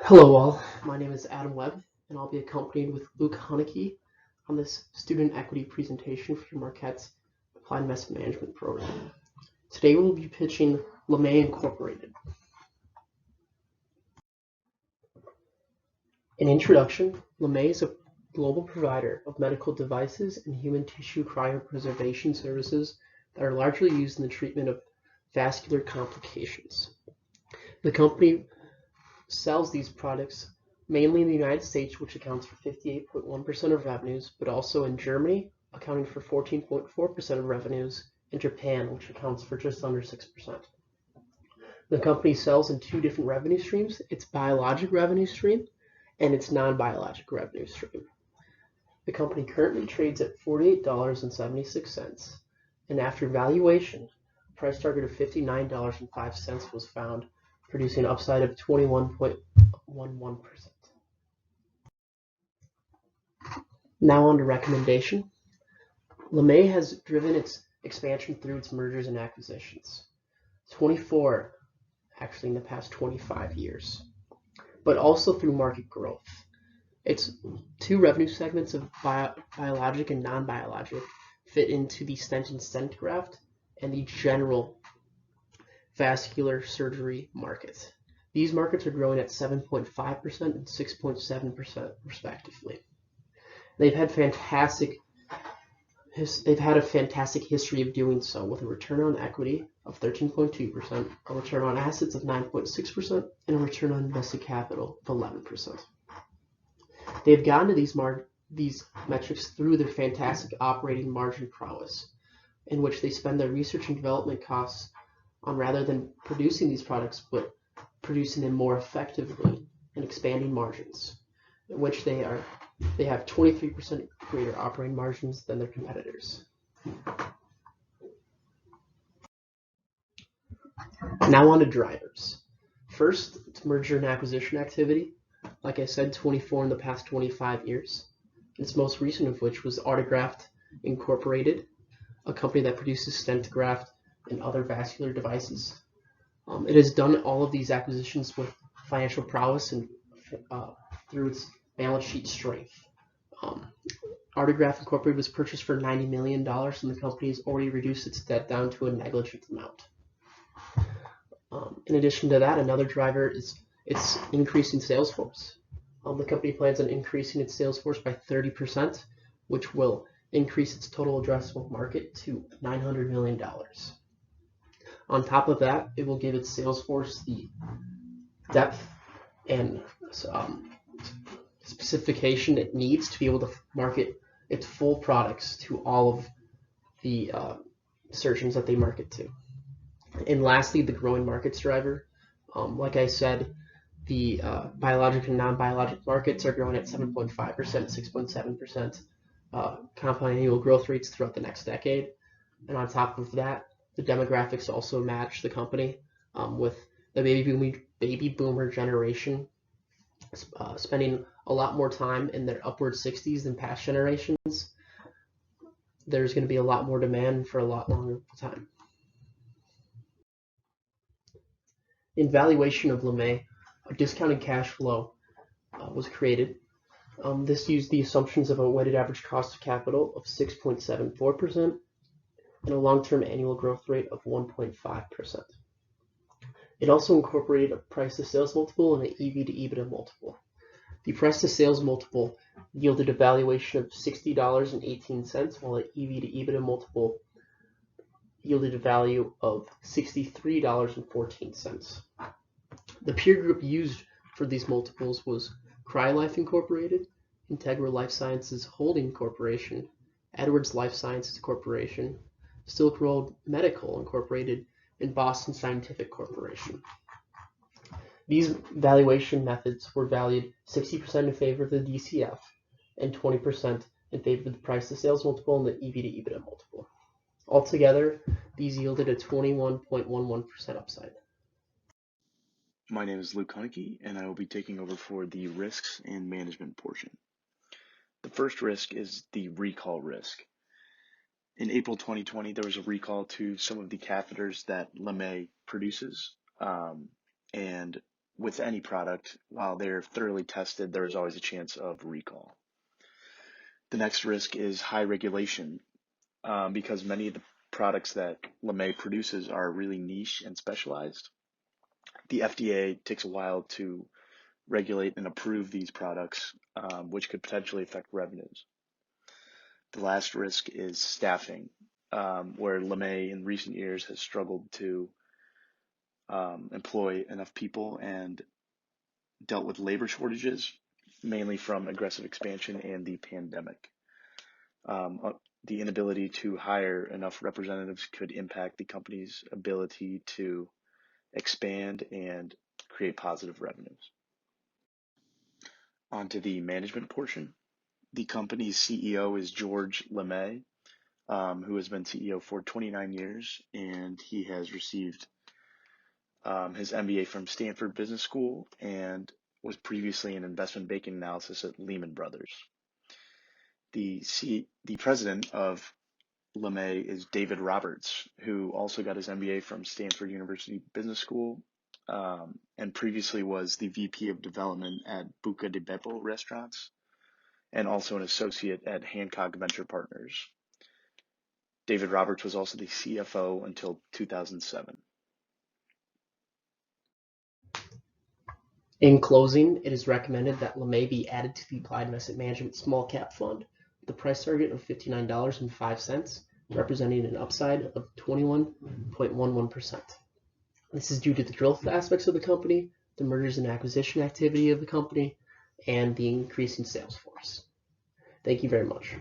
Hello all, my name is Adam Webb, and I'll be accompanied with Luke Haneke on this student equity presentation for Marquette's Applied Investment Management program. Today we'll be pitching LeMaitre Incorporated. In introduction, LeMaitre is a global provider of medical devices and human tissue cryopreservation services that are largely used in the treatment of vascular complications. The company sells these products mainly in the United States, which accounts for 58.1% of revenues, but also in Germany, accounting for 14.4% of revenues, and Japan, which accounts for just under 6%. The company sells in two different revenue streams, its biologic revenue stream and its non-biologic revenue stream. The company currently trades at $48.76, and after valuation, a price target of $59.05 was found, producing an upside of 21.11%. Now on to recommendation. LeMaitre has driven its expansion through its mergers and acquisitions. 24 actually in the past 25 years, but also through market growth. Its two revenue segments of biologic and non-biologic fit into the stent and stent graft and the general vascular surgery market. These markets are growing at 7.5% and 6.7% respectively. They've had a fantastic history of doing so, with a return on equity of 13.2%, a return on assets of 9.6%, and a return on invested capital of 11%. They've gotten to these metrics through their fantastic operating margin prowess, in which they spend their research and development costs on, rather than producing these products, but producing them more effectively and expanding margins, in which they have 23% greater operating margins than their competitors. Now on to drivers. First, it's merger and acquisition activity. Like I said, 24 in the past 25 years. Its most recent of which was Artegraft Incorporated, a company that produces stent graft and other vascular devices. It has done all of these acquisitions with financial prowess and through its balance sheet strength. Artegraft Incorporated was purchased for $90 million, and the company has already reduced its debt down to a negligent amount. In addition to that, another driver is its increasing sales force. The company plans on increasing its sales force by 30%, which will increase its total addressable market to $900 million. On top of that, it will give its sales force the depth and specification it needs to be able to market its full products to all of the surgeons that they market to. And lastly, the growing markets driver. Like I said, the biologic and non-biologic markets are growing at 7.5%, 6.7% compound annual growth rates throughout the next decade. And on top of that, the demographics also match the company, with the baby boomer generation spending a lot more time in their upward 60s than past generations. There's going to be a lot more demand for a lot longer time. In valuation of LeMaitre, a discounted cash flow was created. This used the assumptions of a weighted average cost of capital of 6.74% and a long-term annual growth rate of 1.5%. It also incorporated a price-to-sales multiple and an EV-to-EBITDA multiple. The price-to-sales multiple yielded a valuation of $60.18, while the EV-to-EBITDA multiple yielded a value of $63.14. The peer group used for these multiples was CryoLife Incorporated, Integra Life Sciences Holding Corporation, Edwards Life Sciences Corporation, Silk Road Medical Incorporated, and Boston Scientific Corporation. These valuation methods were valued 60% in favor of the DCF and 20% in favor of the price-to-sales multiple and the EV-to-EBITDA multiple. Altogether, these yielded a 21.11% upside. My name is Luke Haneke, and I will be taking over for the risks and management portion. The first risk is the recall risk. In April 2020, there was a recall to some of the catheters that LeMaitre produces, and with any product, while they're thoroughly tested, there is always a chance of recall. The next risk is high regulation, because many of the products that LeMaitre produces are really niche and specialized. The FDA takes a while to regulate and approve these products, which could potentially affect revenues. The last risk is staffing, where LeMaitre in recent years has struggled to employ enough people and dealt with labor shortages, mainly from aggressive expansion and the pandemic. The inability to hire enough representatives could impact the company's ability to expand and create positive revenues. On to the management portion. The company's CEO is George LeMaitre, who has been CEO for 29 years, and he has received his MBA from Stanford Business School and was previously in investment banking analysis at Lehman Brothers. The president of LeMaitre is David Roberts, who also got his MBA from Stanford University Business School, and previously was the VP of development at Buca di Beppo Restaurants, and also an associate at Hancock Venture Partners. David Roberts was also the CFO until 2007. In closing, it is recommended that LeMaitre be added to the Applied Investment Management Small Cap Fund with a price target of $59.05, representing an upside of 21.11%. This is due to the growth aspects of the company, the mergers and acquisition activity of the company, and the increase in sales force. Thank you very much.